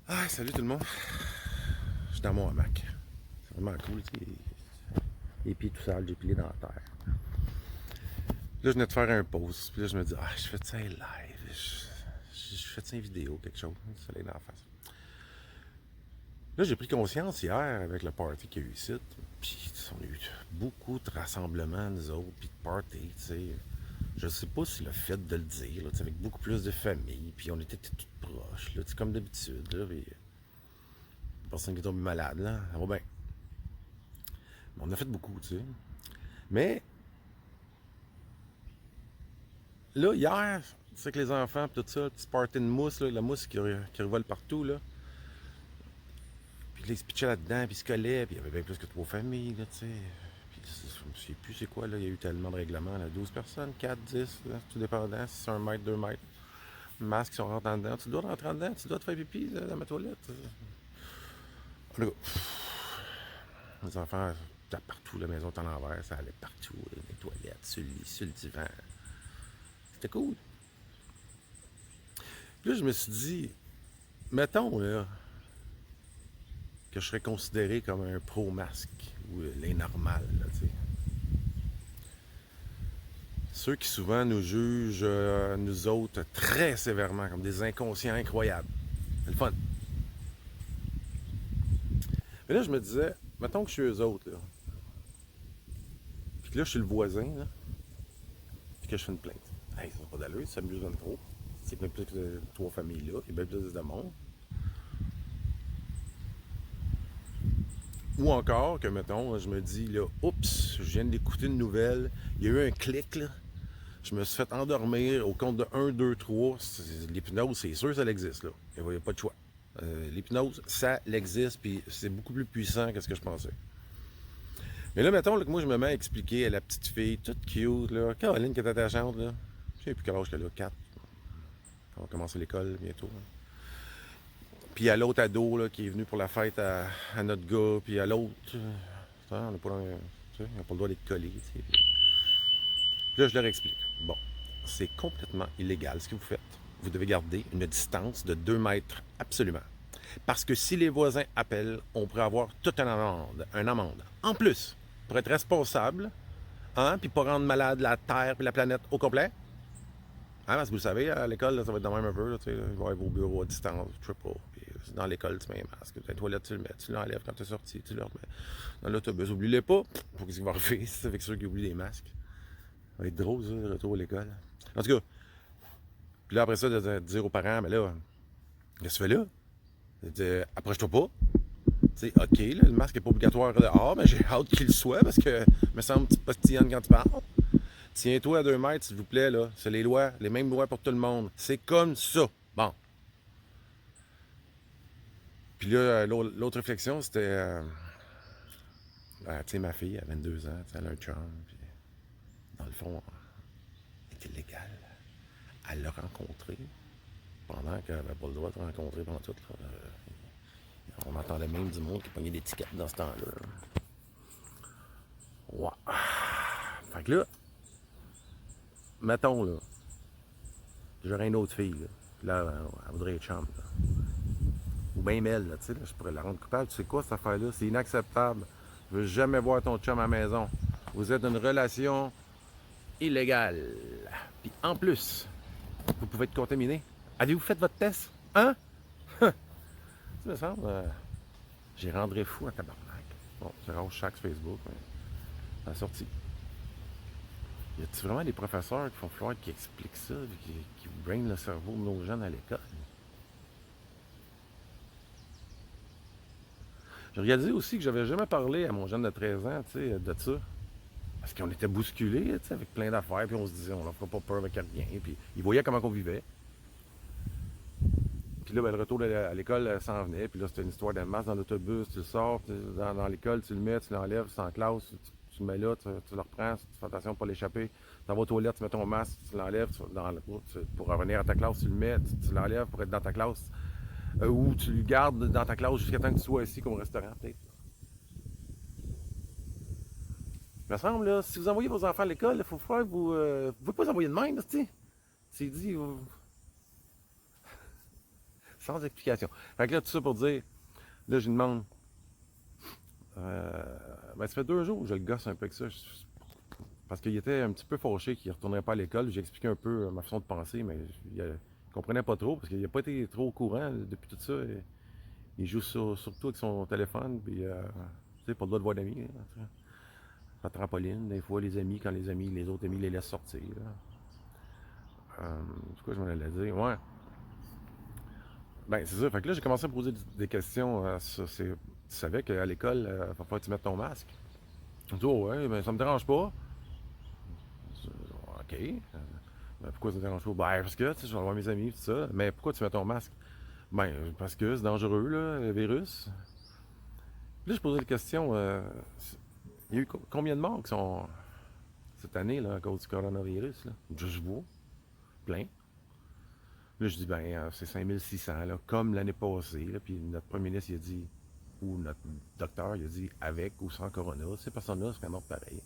Ah, salut tout le monde. Je suis dans mon hamac. C'est vraiment cool, tu sais. Les pieds tout sales, j'ai pilé dans la terre. Là, je venais de faire un pause. Puis là, je me dis, je fais ça live. Je fais ça une vidéo, quelque chose. Le soleil dans la face. Là, j'ai pris conscience hier avec le party qu'il y a eu ici. Puis, on a eu beaucoup de rassemblements, nous autres, puis de party, tu sais. Je sais pas si le fait de le dire, là, avec beaucoup plus de familles, puis on était toutes proches, là, comme d'habitude, là, puis personne qui est tombé malade, là, ça va bien. On a fait beaucoup, tu sais. Mais là, hier, tu sais que les enfants, pis tout ça, petit party de mousse, là, la mousse qui revole partout, là. Puis là, ils se pitchaient là-dedans, puis ils se collaient, puis il y avait bien plus que 3 familles, là, tu sais. Puis je me souviens plus c'est quoi, là, il y a eu tellement de règlements, là. 12 personnes, 4, 10, là, tout dépendant, si c'est 1 mètre, 2 mètres. Masque, si on rentre en dedans. Tu dois rentrer en dedans, tu dois te faire pipi là, dans ma toilette. En tout cas, les enfants, partout, la maison est à l'envers, ça allait partout, les toilettes, sur le lit, sur le divan. C'était cool. Puis là, je me suis dit, mettons, là, que je serais considéré comme un pro-masque ou les normales, là, tu sais. Ceux qui souvent nous jugent, nous autres, très sévèrement, comme des inconscients incroyables. C'est le fun. Mais là, je me disais, mettons que je suis eux autres, là, puis que là, je suis le voisin, là, puis que je fais une plainte. Hey, ça n'a pas d'allure, ça m'amuse trop. C'est bien plus que 3 familles là, il y a bien plus de monde. Ou encore que, mettons, je me dis, là, oups, je viens d'écouter une nouvelle, il y a eu un clic, là, je me suis fait endormir au compte de 1, 2, 3. L'hypnose, c'est sûr, ça existe, là. Il n'y a pas de choix. L'hypnose, ça existe, puis c'est beaucoup plus puissant que ce que je pensais. Mais là, mettons là, que moi, je me mets à expliquer à la petite fille, toute cute, là, Caroline qui est attachante, là. Je sais plus quel âge qu'elle a, 4. On va commencer l'école bientôt. Là. Puis à l'autre ado là, qui est venu pour la fête à notre gars, puis à l'autre, on n'a pas, on n'a pas le droit d'être collé. Puis là, je leur explique. Bon, c'est complètement illégal ce que vous faites. Vous devez garder une distance de 2 mètres, absolument. Parce que si les voisins appellent, on pourrait avoir toute une amende. En plus, pour être responsable, hein, puis pas rendre malade la Terre et la planète au complet. Hein, parce que vous le savez, à l'école, là, ça va être de même un peu. Là, il va y avoir vos bureaux à distance, triple. Puis dans l'école, tu mets un masque. Dans les toilettes, tu le mets. Tu l'enlèves quand tu es sorti. Tu le remets. Dans l'autobus, oublie-les pas. Faut qu'il va arriver. C'est avec ceux qui oublient les masques. Ça va être drôle, ça, le retour à l'école. En tout cas, puis là, après ça, de dire aux parents, mais là, qu'est-ce que tu fais là? Approche-toi pas. Tu sais, OK, là, le masque n'est pas obligatoire dehors, mais j'ai hâte qu'il le soit parce que me semble que tu postillonnes quand tu parles. Tiens-toi à 2 mètres, s'il vous plaît, là. C'est les lois, les mêmes lois pour tout le monde. C'est comme ça. Bon. Puis là, l'autre réflexion, c'était. Tu sais, ma fille, à 22 ans, elle a un chum, puis dans le fond, elle était légale. Elle l'a rencontré pendant qu'elle n'avait pas le droit de rencontrer pendant tout. Là. On entendait même du monde qui pognait des tickets dans ce temps-là. Ouais. Fait que là, mettons, là, j'aurais une autre fille, là. Puis là, elle voudrait être chum, là. Ou bien Mel, là, tu sais, là, je pourrais la rendre coupable. Tu sais quoi, cette affaire-là? C'est inacceptable. Je veux jamais voir ton chum à la maison. Vous êtes une relation illégale. Puis en plus, vous pouvez être contaminé. Avez-vous fait votre test? Hein? Ça me semble, j'y rendrais fou à tabarnak. Bon, c'est rare chaque Facebook, mais la sortie. Y a-t-il vraiment des professeurs qui font falloir qui expliquent ça, qui brainent le cerveau de nos jeunes à l'école? J'ai réalisé aussi que j'avais jamais parlé à mon jeune de 13 ans, tu sais, de ça. Parce qu'on était bousculés, tu sais, avec plein d'affaires, puis on se disait, on leur fera pas peur avec rien. Puis ils voyaient comment on vivait. Puis là, ben, le retour à l'école s'en venait. Puis là, c'était une histoire d'un masque dans l'autobus. Tu le sors dans l'école, tu le mets, tu l'enlèves, c'est en classe, tu le mets là, tu le reprends, tu fais attention pour pas l'échapper. Tu vas aux toilettes, tu mets ton masque, tu l'enlèves, pour revenir à ta classe, tu le mets, tu l'enlèves pour être dans ta classe. Ou tu le gardes dans ta classe jusqu'à temps que tu sois ici comme au restaurant, peut-être. Il me semble, là, si vous envoyez vos enfants à l'école, il faut faire que vous ne pouvez pas les envoyer de même, tu sais. C'est dit, Sans explication. Fait que là, tout ça pour dire, là, je lui demande, ben, ça fait 2 jours que je le gosse un peu avec ça. Parce qu'il était un petit peu fâché qu'il ne retournerait pas à l'école. J'ai expliqué un peu ma façon de penser, mais il ne comprenait pas trop, parce qu'il n'a pas été trop au courant depuis tout ça. Il joue surtout avec son téléphone, puis, tu sais, pas le droit de voir d'amis. La trampoline, des fois, les amis, quand les autres amis les laissent sortir. C'est quoi je m'en allais dire? Ouais. Ben, c'est ça. Fait que là, j'ai commencé à me poser des questions. Tu savais qu'à l'école, il va falloir que tu mettes ton masque. Je dis, oh, ouais, ben, ça me dérange pas. OK. Ben, pourquoi ça te dérange pas? Ben, parce que, tu sais, je vais voir mes amis, tout ça. Mais pourquoi tu mets ton masque? Ben, parce que c'est dangereux, là, le virus. Puis là, je posais des questions. Il y a eu combien de morts qui sont cette année, là, à cause du coronavirus, là? Je vois. Plein. Là, je dis, ben, c'est 5600, là, comme l'année passée. Là, puis notre premier ministre, il a dit, ou notre docteur, il a dit, avec ou sans corona, ces personnes-là seraient mortes pareil.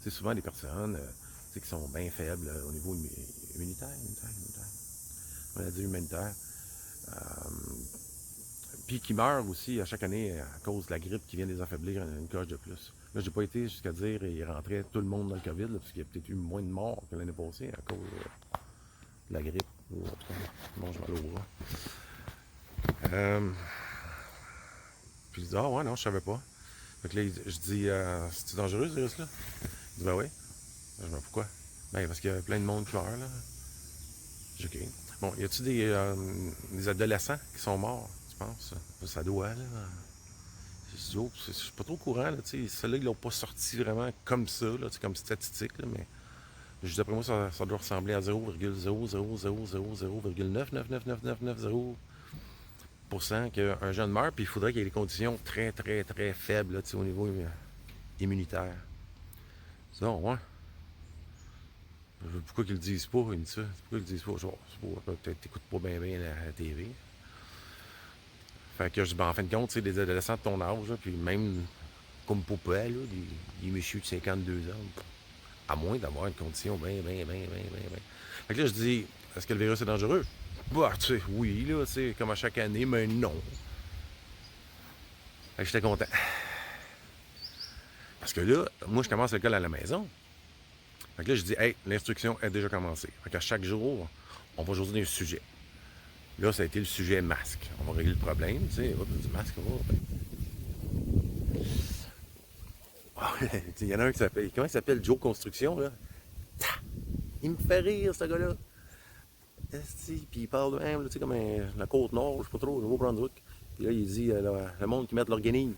C'est souvent des personnes qui sont bien faibles au niveau immunitaire. Maladie humanitaire. Puis qui meurent aussi à chaque année à cause de la grippe qui vient les affaiblir une coche de plus. Là, j'ai pas été jusqu'à dire il rentrait tout le monde dans le COVID, là, parce qu'il y a peut-être eu moins de morts que l'année passée à cause de la grippe. Ou en tout cas, bon, je vais aller au bras. Puis il dit, ah ouais, non, je savais pas. Fait que là, je dis, c'est-tu dangereux ce virus-là? Il dit, ben oui. Je dis, ben pourquoi? Ben parce qu'il y a plein de monde qui meurt, là. Je dis, OK. Bon, y a-tu des adolescents qui sont morts, tu penses? Ça doit, là. Je suis pas trop au courant, là, tu sais. Ceux-là, ils l'ont pas sorti vraiment comme ça, là, comme statistique, là, mais juste d'après moi, ça doit ressembler à 0,000000099999990% qu'un jeune meurt, puis il faudrait qu'il y ait des conditions très, très, très faibles, là, tu sais, au niveau immunitaire. Ça, ouais. Pourquoi qu'ils le disent pas, il me dit ça? Pourquoi ils le disent pas? Je sais pas, peut-être t'écoutes pas bien la TV. Fait que je dis, ben, en fin de compte, tu sais, des adolescents de ton âge, là, puis même comme papa, là, des messieurs de 52 ans, à moins d'avoir une condition bien. Fait que là, je dis, est-ce que le virus est dangereux? Bah, tu sais, oui, là, tu sais, comme à chaque année, mais non. Fait que j'étais content. Parce que là, moi, je commence l'école à la maison. Fait que là, je dis, hey, l'instruction est déjà commencée. Fait qu'à chaque jour, on va choisir un sujet. Là, ça a été le sujet masque. On va régler le problème, tu sais, hop, du masque, il y en a un qui s'appelle, comment il s'appelle? Joe Construction, là. Il me fait rire, ce gars-là. Puis il parle de même, tu sais, comme la Côte-Nord, je sais pas trop, le Nouveau-Brunswick. Puis là, il dit, le monde qui met de leur guenille.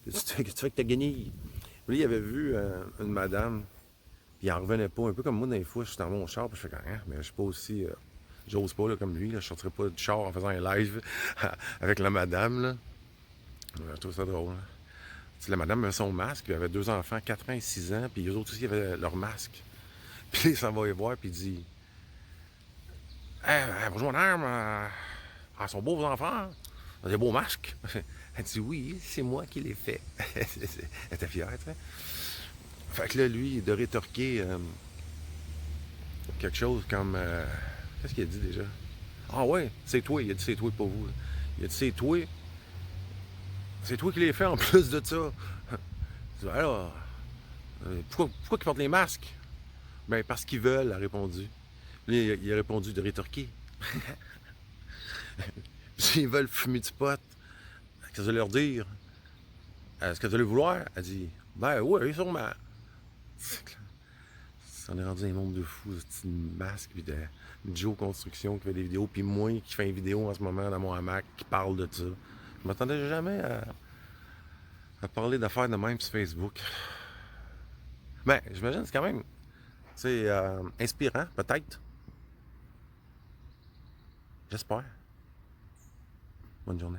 Qu'est-ce que tu fais avec ta guenille? Lui, il avait vu une madame, puis il en revenait pas. Un peu comme moi, des fois, je suis dans mon char, puis je fais quand même, mais je suis pas aussi... j'ose pas, là, comme lui, là, je sortirais pas du char en faisant un live avec la madame, là. Je trouve ça drôle, hein. Tu sais, la madame avait son masque, puis elle avait 2 enfants, 4 ans et 6 ans, puis eux autres aussi avaient leur masque. Puis il s'en va les voir, puis il dit, bonjour madame, sont beaux vos enfants, vous avez des beaux masques. Elle dit, oui, c'est moi qui les fais. Elle était fière, tu sais. Fait que là, lui, de rétorquer quelque chose comme, qu'est-ce qu'il a dit déjà? Ah ouais, c'est toi, il a dit c'est toi, pas vous. Il a dit c'est toi qui les fait en plus de ça. Je dis, alors, pourquoi ils portent les masques? Ben, parce qu'ils veulent, a répondu. Lui, il a répondu de rétorquer. S'ils veulent fumer du pot, qu'est-ce que je vais leur dire? Est-ce que vous allez vouloir? Elle dit, ben oui, sûrement. On est rendu un monde de fous, de masque, puis de Joe Construction qui fait des vidéos, puis moi qui fais une vidéo en ce moment dans mon hamac qui parle de ça. Je m'attendais jamais à parler d'affaires de même sur Facebook. Ben, j'imagine que c'est quand même, c'est inspirant, peut-être. J'espère. Bonne journée.